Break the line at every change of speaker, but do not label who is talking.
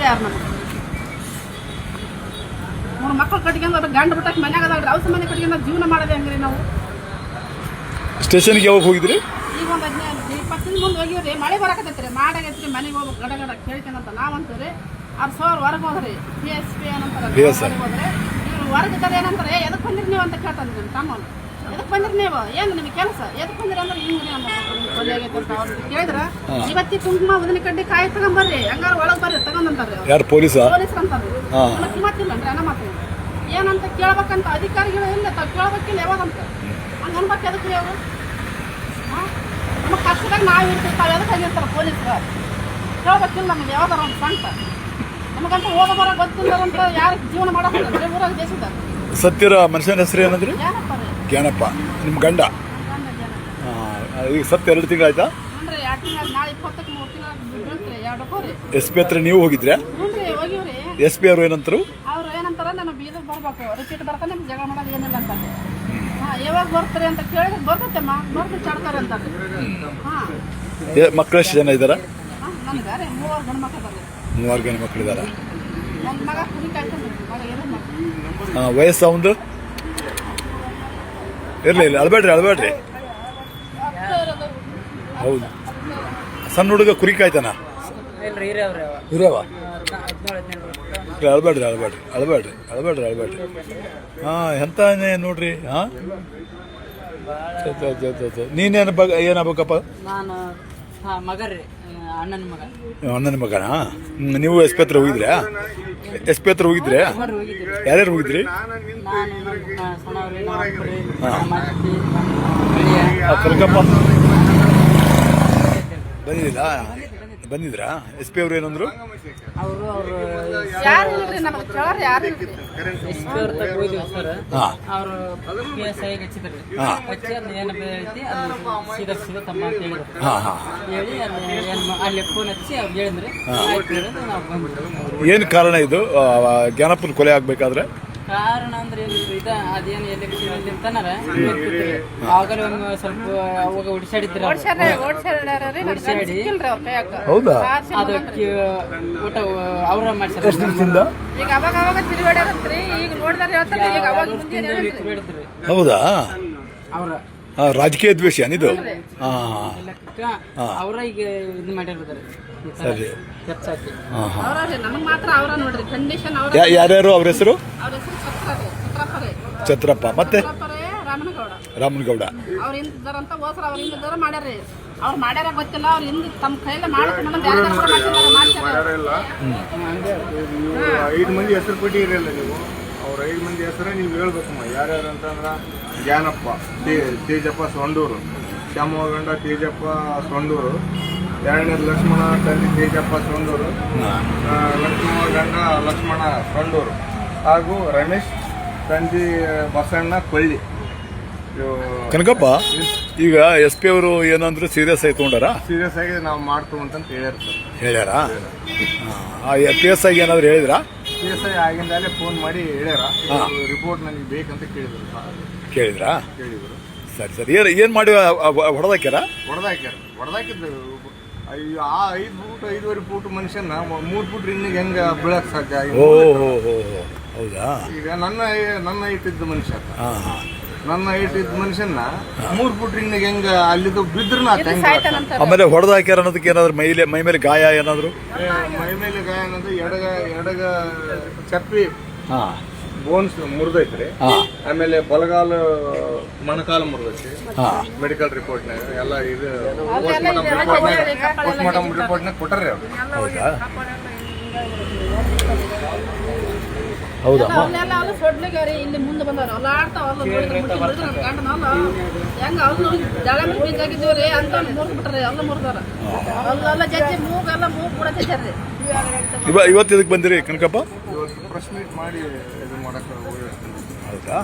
ಯಾರು ನಮಗೆ 3 ಮಕ್ಕಳು ಕಟ್ಕೊಂಡು ಗಂಡು ಬಿಟ್ಟಕ್ಕೆ ಮನ್ಯಾಗ ಅದಾಳ್ರಿ ಔಷಧ ಮನೆ ಕಟ್ಕೊಂಡು ಜೀವನ ಮಾಡೋದೇ ಹಂಗ್ರಿ ನಾವು.
ಸ್ಟೇಷನ್ಗೆ ಯಾವಾಗ ಹೋಗಿದ್ರಿ?
ಈಗ ಒಂದು 15 ದಿನ ಮುಂದೆ ಹೋಗಿವ್ರಿ. ಮಳೆ ಬರಾಕತ್ತೈತ್ರಿ, ಮಾಡಾಗೈತ್ರಿ, ಮನೆಗೆ ಹೋಗ್ಬೇಕು ಗಡ ಗಡ ಕೇಳ್ಕೊಂಡಂತ ನಾವಂತೀವಿ. ಅವ್ರು ಸೋರ್ ಹೊರಗೆ ಹೋದ್ರಿ PSP ಏನಂತಾರೆ ಹೋದ್ರೆ ಇವ್ರು ಹೊರಗಿದ್ದಾರೆ ಏನಂತಾರೆ, ಎದಕ್ಕೆ ಬಂದಿರಿ ನೀವು ಅಂತ ಕೇಳ್ತಾನೆ ನಿಮ್ಮ ತಮ್ಮನು. ಎದಕ್ಕೆ ಬಂದಿರಿ ನೀವು, ಏನು ನಿಮಗೆ ಕೆಲಸ, ಎದಕ್ಕೆ ಬಂದಿರಿ ಅಂದ್ರೆ ಹಿಂಗ್ರಿ ಕೊಲೆ ಆಗೈತೆ ಅಂತ ಅವ್ರು ಕೇಳಿದ್ರ ಇವತ್ತಿ ಕುಂಕುಮ ಉದಿನ ಕಡ್ಡಿ ಕಾಯಿ ತಗೊಂಬರ್ರಿ ಹಂಗಾರ ಒಳಗೆ ಬರ್ರಿ ತಗೊಂಡಂತಾರ್ರಿ.
ಯಾರು ಪೊಲೀಸ್
ಅಂತಾರ್ರಿ. ಕಿಮ್ಮತ್ತಿಲ್ಲನ್ರಿ ಅನ್ನ ಮಾತು ಏನಂತ ಕೇಳ್ಬೇಕಂತ ಅಧಿಕಾರಿಗಳು ಇಲ್ಲ, ತಾವು ಕೇಳ್ಬೇಕಿಲ್ಲ ಯಾವಾಗಂತ ಹಂಗೆ ಅನ್ಬೇಕು. ಎದಕ್ಕೆ ರೀ ಅವರು ನಮ್ಮ ಕಷ್ಟದಾಗ ನಾವು ಇರ್ತಿರ್ತಾವೆ, ಎದಕ್ಕೆ ಆಗಿರ್ತಾರೆ ಪೊಲೀಸರು ಕೇಳ್ಬೇಕಿಲ್ಲ ನಮಗೆ ಯಾವ್ದಾರ ಒಂದು ಸಂತ. ನಮಗಂತ ಹೋಗ ಬರೋ ಗೊತ್ತಿಲ್ಲ ಅಂತ ಯಾರು ಜೀವನ ಮಾಡೋದಿಲ್ಲ ಊರಾಗ ದೇಶದಾಗ.
ಸತ್ತಿರೋ ಮನುಷ್ಯನ ಹೆಸರು ಏನಂದ್ರಿ?
ಏನಪ್ಪ ರೀ
ಜ್ಞಾನಪ್ಪ. ನಿಮ್ಮ ಗಂಡ ಈಗ ಸತ್ತು 2 ತಿಂಗಳಾಯ್ತಾ?
ಹ್ಞೂ 2 ತಿಂಗಳು. ನಾಳೆ 20ಕ್ಕೆ 3 ತಿಂಗಳು ಬೀಳ್ತೀರಿ 2 ರೀ.
SP ಹತ್ರ ನೀವು ಹೋಗಿದ್ರಾ?
ಹ್ಞೂ ರೀ ಹೋಗಿವ್ರಿ.
SP ಅವರು ಏನಂತರು?
ಅವ್ರು ಏನಂತಾರ ನಾನು ಬೀದರ್ ಬರ್ಬೇಕು, ರಿಪೀಟ್ ಬರ್ತಾನೆ ನಿಮ್ಗೆ ಜಗಳ ಮಾಡೋದು ಏನಿಲ್ಲ ಅಂತ. ಯಾವಾಗ ಬರ್ತಾರೆ ಅಂತ ಕೇಳಿದ್ರೆ ಬರ್ತೈತೆಮ್ಮ ಬರ್ದು ಚಾಡ್ತಾರೆ ಅಂತಾರೆ.
ಮಕ್ಕಳು ಎಷ್ಟು ಜನ ಇದ್ದಾರಾ?
ನನಗೆ ರೀ 3 ಗಂಡು ಮಕ್ಕಳು ಬರ್ರಿ.
3 ಗಂಡು ಮಕ್ಕಳಿದಾರ.
ಒಂದು ಮಗ ಕುರಿ ಕಾಯ್ತಾನೆ, ಮಗ ಏನೋ ಮಗ.
ವಯಸ್ಸು ಅವಂದು? ಇರಲಿ ಅಳ್ಬೇಡ್ರಿ. ಹೌದು, ಸಣ್ಣ ಹುಡುಗ ಕುರಿ ಕಾಯ್ತಾನ? ಇರವ ಅಳ್ಬೇಡ್ರಿ. ಎಂತ ನೋಡ್ರಿ. ನೀನೇನು ಏನಾಗಬೇಕಪ್ಪ? ಅಣ್ಣನ ಮಗನಾ? ನೀವು SP ಹತ್ರ ಹೋಗಿದ್ರಾ? SP ಹತ್ರ ಹೋಗಿದ್ರಾ? ಯಾರ್ಯಾರು ಹೋಗಿದ್ರಿ? ಕನಕಪ್ಪ ಬಂದಿದ್ರಾ? SP ಅವ್ರು ಏನಂದ್ರು? ಏನ್ ಕಾರಣ ಇದು ಜ್ಞಾನಪ್ಪನ ಕೊಲೆ ಆಗ್ಬೇಕಾದ್ರೆ?
ಕಾರಣ ಅಂದ್ರೆ ಅದೇನು ಎಲೆಕ್ಷನ್ ಅಂತಾರ ಆಗಲೇ ಒಂದು ಸ್ವಲ್ಪ ಅವಾಗ ಓಡಿಸಾಡಿದ್ರು.
ಹೌದಾ?
ಅದಕ್ಕೆ ಊಟ ಅವ್ರ ಮಾಡ್ಸಾರ.
ಹೌದಾ?
ಅವ್ರ
ರಾಜಕೀಯ ದ್ವೇಷ ಇದು?
ಅವ್ರ ಈಗ ಇದು ಮಾಡಿರ್ತಾರೆ.
ಸರಿ.
ಯಾರ್ಯಾರು
ಅವ್ರ ಹೆಸರು? ಛತ್ರಪ್ಪ ಮತ್ತೆ ರಾಮನಗೌಡ.
ಅವ್ರ ಹಿಂದಿದ್ದಾರಂತ ಹೋಸ್ರ ಅವ್ರ ಹಿಂದಿದ್ದಾರ ಮಾಡ್ಯಾರ್ರಿ. ಅವ್ರು ಮಾಡ್ಯಾರ ಗೊತ್ತಿಲ್ಲ, ಅವ್ರ ಹಿಂದ್ ತಮ್ಮ ಕೈಯಲ್ಲಿ ಮಾಡ್ಕೊಂಡು
5 ಮಂದಿ ಹೆಸರು ಕೊಟ್ಟಿರಲ್ಲ ನೀವು. ಅವ್ರ 5 ಮಂದಿ ಹೆಸರೇ ನೀವು ಹೇಳ್ಬೇಕಮ್ಮ ಯಾರ್ಯಾರು ಅಂತಂದ್ರೆ ಜ್ಞಾನಪ್ಪ, ತೇಜಪ್ಪ ಸೊಂಡೂರು, ಶ್ಯಾಮಗಂಡ ತೇಜಪ್ಪ ಸೊಂಡೂರು, 2ನೇ ಲಕ್ಷ್ಮಣ ತಂದೆ ತೇಜಪ್ಪ ಸೊಂಡೂರು, ಲಕ್ಷ್ಮಗಂಡ ಲಕ್ಷ್ಮಣ ಸೊಂಡೂರು ಹಾಗೂ ರಮೇಶ್ ತಂದೆ ಬಸಣ್ಣ ಕೊಳ್ಳಿ.
ಕನಕಪ್ಪ, ಈಗ SP ಅವರು ಏನಂದ್ರು ಸೀರಿಯಸ್ ಆಗಿ ತಗೊಂಡಾರ?
ಸೀರಿಯಸ್ ಆಗಿ ನಾವು ಮಾಡ್ತೀವಿ ಅಂತ
ಹೇಳ್ಯಾರ. PSI ಏನಾದ್ರು ಹೇಳಿದ್ರಾ?
PSI ಆಗಿಂದಾಲೆ ಫೋನ್ ಮಾಡಿ ಹೇಳ್ಯಾರ, ರಿಪೋರ್ಟ್ ನನಗೆ ಬೇಕಂತ
ಕೇಳಿದ್ರಾ? ಸರಿ. ಏನ್ ಮಾಡಿ ಹೊಡೆದಾಕ್ಯಾರ?
ಹೊಡೆದಾಕಿದ್ರು. ಆ 5 ಫೂಟ್ 5.5 ಫೂಟ್ ಮನುಷ್ಯನ 3 ಫೂಟ್ ರಿನ್ನಿಗೆ ಹೆಂಗ ಬೀಳಕ್ ಸಾಧ್ಯ?
ಹೌದಾ?
ಈಗ ನನ್ನ ಹೈಟ್ ಇದ್ದ ಮನುಷ್ಯ, ನನ್ನ ಹೈಟ್ ಇದ್ದ ಮನುಷ್ಯನ 3 ಫೂಟ್ ರಿನ್ನಿಗೆ ಹೆಂಗ ಅಲ್ಲಿದ್ದು ಬಿದ್ರು.
ಆಮೇಲೆ ಹೊಡೆದಾಕ್ಯಾರ ಅನ್ನೋದಕ್ಕೆ ಏನಾದ್ರು ಮೈ ಮೇಲೆ ಗಾಯ ಏನಾದ್ರು?
ಮೈ ಮೇಲೆ ಗಾಯ ಅನ್ನೋದು ಎಡಗ ಚಪ್ಪಿ ಬೋನ್ಸ್ ಮುರಿದೈತ್ರಿ. ಆಮೇಲೆ ಬಲಗಾಲು ಮೊಣಕಾಲು ಮುರಿದೈತಿ. ಮೆಡಿಕಲ್ ರಿಪೋರ್ಟ್ನಾಗ ಎಲ್ಲ ಇದು ಪೋಸ್ಟ್ಮಾರ್ಟಮ್ ರಿಪೋರ್ಟ್ನಾಗ ಕೊಟ್ಟಾರ್ರಿ ಅವ್ರು.
ಹೌದಾ?
ಇಲ್ಲಿ ಮುಂದೆ ಬಂದವ್ರು ಎಲ್ಲ ಆಡ್ತಾವಲ್ಲ ಗಂಡನಲ್ಲ ಹೆಂಗ ಅವ್ರು ಜಳ ಮೇಲೆ ಬೀಜಾಗಿದ್ದೀವ್ರಿ ಅಂತ ಮುರಿದ್ಬಿಟ್ರಿ. ಎಲ್ಲ ಮುರಿದಾರ ಅಲ್ಲೆಲ್ಲ ಜಜ್ಜಿ ಮೂಗೆಲ್ಲ ಮೂಗು ಕೂಡ ಜಜ್ಜಾರ್ರಿ.
ಇವತ್ತು ಇದಕ್ಕೆ ಬಂದಿರಿ ಕನಕಪ್ಪ?
ಇವತ್ತು ಪ್ರೆಸ್ ಮೀಟ್ ಮಾಡಿ ಇದು ಮಾಡಕ್ಕೆ.
ಹೌದಾ?